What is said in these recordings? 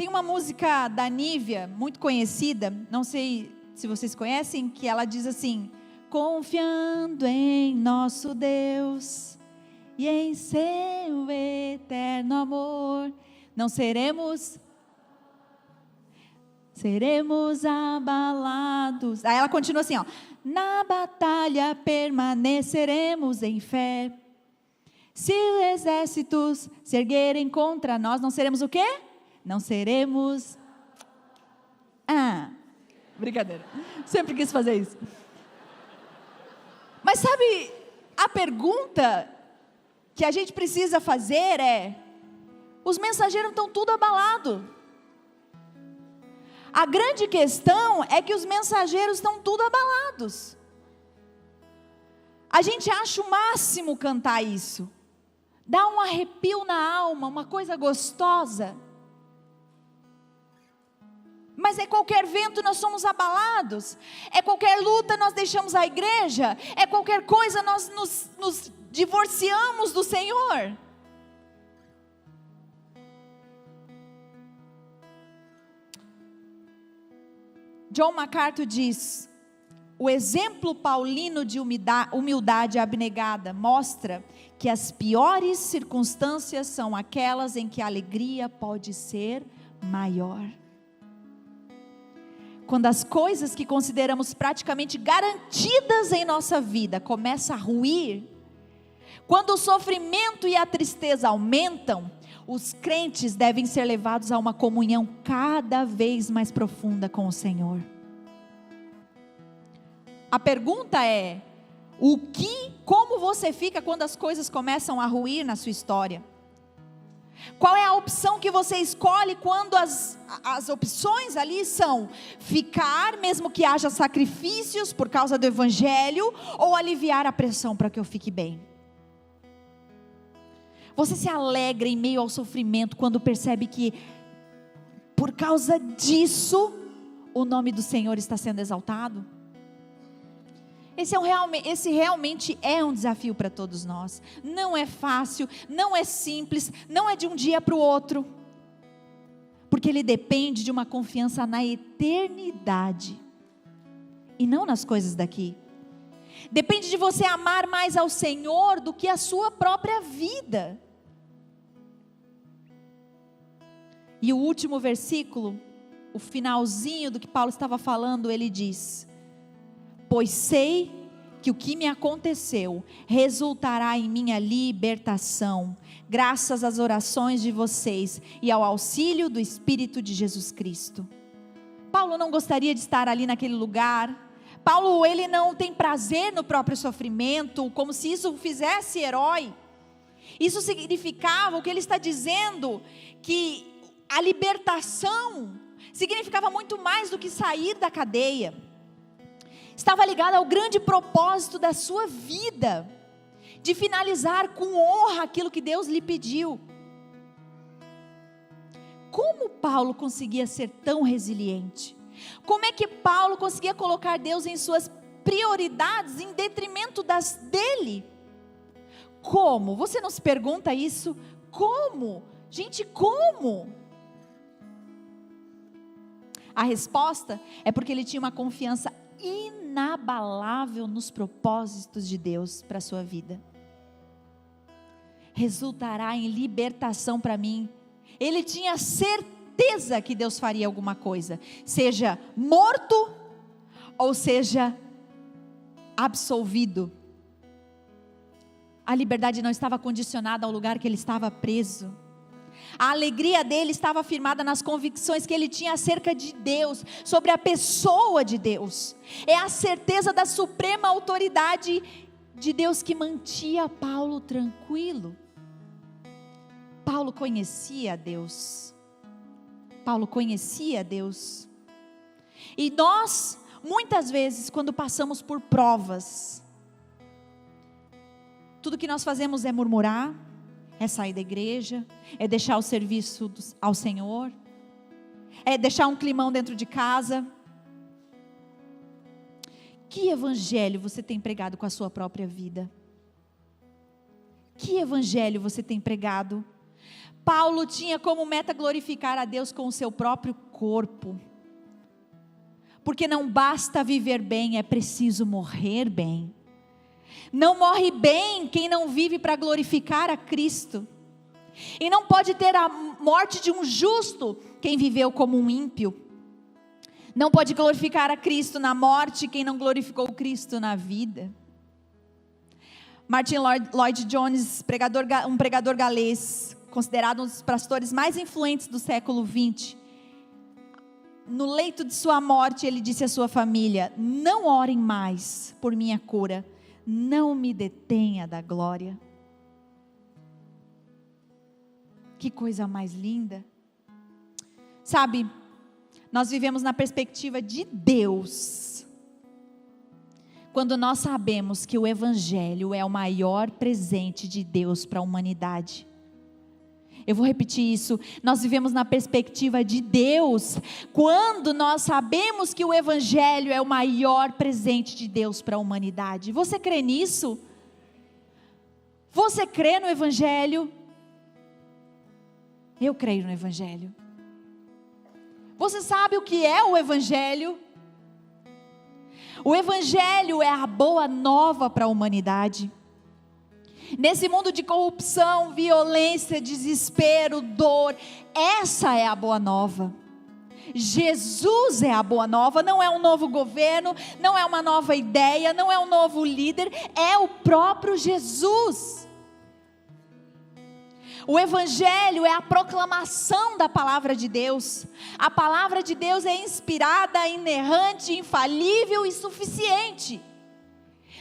uma música da Nívia, muito conhecida, não sei se vocês conhecem, que ela diz assim: confiando em nosso Deus e em seu eterno amor, não seremos abalados. Aí ela continua assim, ó: na batalha permaneceremos em fé. Se exércitos se erguerem contra nós, não seremos o quê? Não seremos... brincadeira. Sempre quis fazer isso. Mas sabe, a pergunta que a gente precisa fazer é: os mensageiros estão tudo abalados. A grande questão é que os mensageiros estão tudo abalados. A gente acha o máximo cantar isso. Dá um arrepio na alma, uma coisa gostosa. Mas é qualquer vento nós somos abalados. É qualquer luta nós deixamos a igreja. É qualquer coisa nós nos divorciamos do Senhor. John MacArthur diz: o exemplo paulino de humildade abnegada mostra que as piores circunstâncias são aquelas em que a alegria pode ser maior. Quando as coisas que consideramos praticamente garantidas em nossa vida começam a ruir, quando o sofrimento e a tristeza aumentam, os crentes devem ser levados a uma comunhão cada vez mais profunda com o Senhor. A pergunta é: como você fica quando as coisas começam a ruir na sua história? Qual é a opção que você escolhe quando as opções ali são ficar, mesmo que haja sacrifícios por causa do Evangelho, ou aliviar a pressão para que eu fique bem? Você se alegra em meio ao sofrimento quando percebe que, por causa disso, o nome do Senhor está sendo exaltado? Esse realmente é um desafio para todos nós. Não é fácil, não é simples, não é de um dia para o outro. Porque ele depende de uma confiança na eternidade e não nas coisas daqui. Depende de você amar mais ao Senhor do que a sua própria vida. E o último versículo, o finalzinho do que Paulo estava falando, ele diz: pois sei que o que me aconteceu resultará em minha libertação, graças às orações de vocês e ao auxílio do Espírito de Jesus Cristo. Paulo não gostaria de estar ali naquele lugar. Paulo, ele não tem prazer no próprio sofrimento, como se isso o fizesse herói. Isso significava, o que ele está dizendo, que a libertação significava muito mais do que sair da cadeia. Estava ligado ao grande propósito da sua vida, de finalizar com honra aquilo que Deus lhe pediu. Como Paulo conseguia ser tão resiliente? Como é que Paulo conseguia colocar Deus em suas prioridades em detrimento das dele? Como? Você não se pergunta isso? Como? Gente, como? A resposta é porque ele tinha uma confiança inabalável nos propósitos de Deus para a sua vida. Resultará em libertação para mim. Ele tinha certeza que Deus faria alguma coisa, seja morto ou seja absolvido. A liberdade não estava condicionada ao lugar que ele estava preso. A alegria dele estava firmada nas convicções que ele tinha acerca de Deus, sobre a pessoa de Deus. É a certeza da suprema autoridade de Deus que mantinha Paulo tranquilo. Paulo conhecia a Deus. Paulo conhecia a Deus. E nós, muitas vezes, quando passamos por provas, tudo que nós fazemos é murmurar, é sair da igreja, é deixar o serviço ao Senhor, é deixar um climão dentro de casa. Que evangelho você tem pregado com a sua própria vida? Que evangelho você tem pregado? Paulo tinha como meta glorificar a Deus com o seu próprio corpo. Porque não basta viver bem, é preciso morrer bem. Não morre bem quem não vive para glorificar a Cristo. E não pode ter a morte de um justo quem viveu como um ímpio. Não pode glorificar a Cristo na morte quem não glorificou Cristo na vida. Martin Lloyd Jones, um pregador galês, considerado um dos pastores mais influentes do século XX, no leito de sua morte, ele disse à sua família: não orem mais por minha cura, não me detenha da glória. Que coisa mais linda. Sabe, nós vivemos na perspectiva de Deus, quando nós sabemos que o Evangelho é o maior presente de Deus para a humanidade. Eu vou repetir isso, nós vivemos na perspectiva de Deus, quando nós sabemos que o Evangelho é o maior presente de Deus para a humanidade. Você crê nisso? Você crê no Evangelho? Eu creio no Evangelho. Você sabe o que é o Evangelho? O Evangelho é a boa nova para a humanidade. Nesse mundo de corrupção, violência, desespero, dor, essa é a boa nova. Jesus é a boa nova, não é um novo governo, não é uma nova ideia, não é um novo líder, é o próprio Jesus. O Evangelho é a proclamação da palavra de Deus. A palavra de Deus é inspirada, inerrante, infalível e suficiente.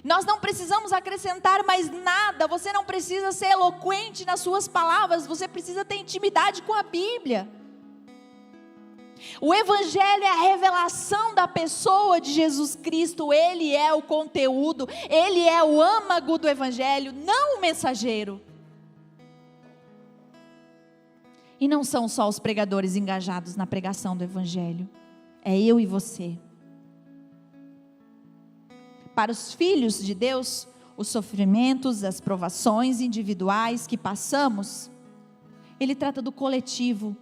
Nós não precisamos acrescentar mais nada. Você não precisa ser eloquente nas suas palavras, você precisa ter intimidade com a Bíblia. O Evangelho é a revelação da pessoa de Jesus Cristo. Ele é o conteúdo, Ele é o âmago do Evangelho, não o mensageiro. E não são só os pregadores engajados na pregação do Evangelho, é eu e você. Para os filhos de Deus, os sofrimentos, as provações individuais que passamos, Ele trata do coletivo.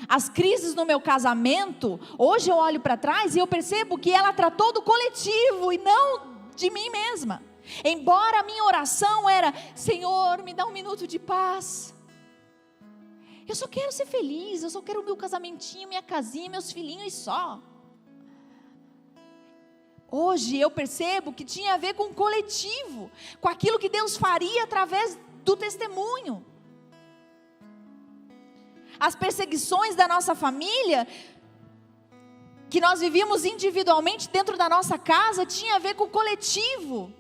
As crises no meu casamento, hoje eu olho para trás e eu percebo que ela tratou do coletivo e não de mim mesma. Embora a minha oração era: Senhor, me dá um minuto de paz. Eu só quero ser feliz, eu só quero o meu casamentinho, minha casinha, meus filhinhos e só. Hoje eu percebo que tinha a ver com o coletivo, com aquilo que Deus faria através do testemunho. As perseguições da nossa família, que nós vivíamos individualmente dentro da nossa casa, tinha a ver com o coletivo.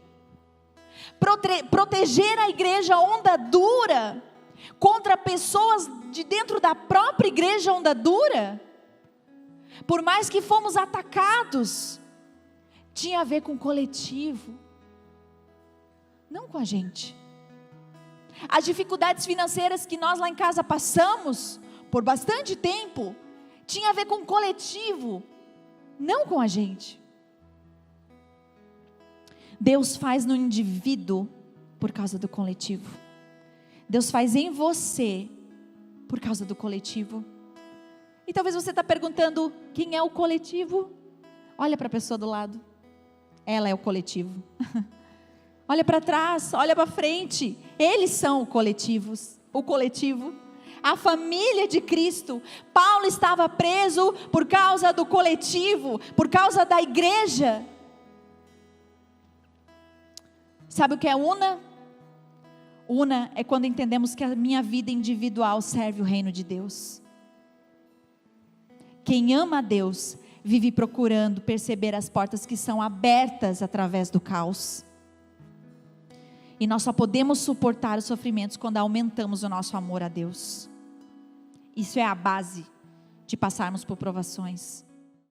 Proteger a igreja onda dura contra pessoas de dentro da própria igreja onda dura, por mais que fomos atacados, tinha a ver com o coletivo, não com a gente. As dificuldades financeiras que nós lá em casa passamos por bastante tempo, tinha a ver com o coletivo, não com a gente. Deus faz no indivíduo por causa do coletivo. Deus faz em você por causa do coletivo. E talvez você está perguntando: quem é o coletivo? Olha para a pessoa do lado. Ela é o coletivo. Olha para trás, olha para frente. Eles são o coletivo. A família de Cristo. Paulo estava preso por causa do coletivo, por causa da igreja. Sabe o que é una? Una é quando entendemos que a minha vida individual serve o reino de Deus. Quem ama a Deus vive procurando perceber as portas que são abertas através do caos. E nós só podemos suportar os sofrimentos quando aumentamos o nosso amor a Deus. Isso é a base de passarmos por provações.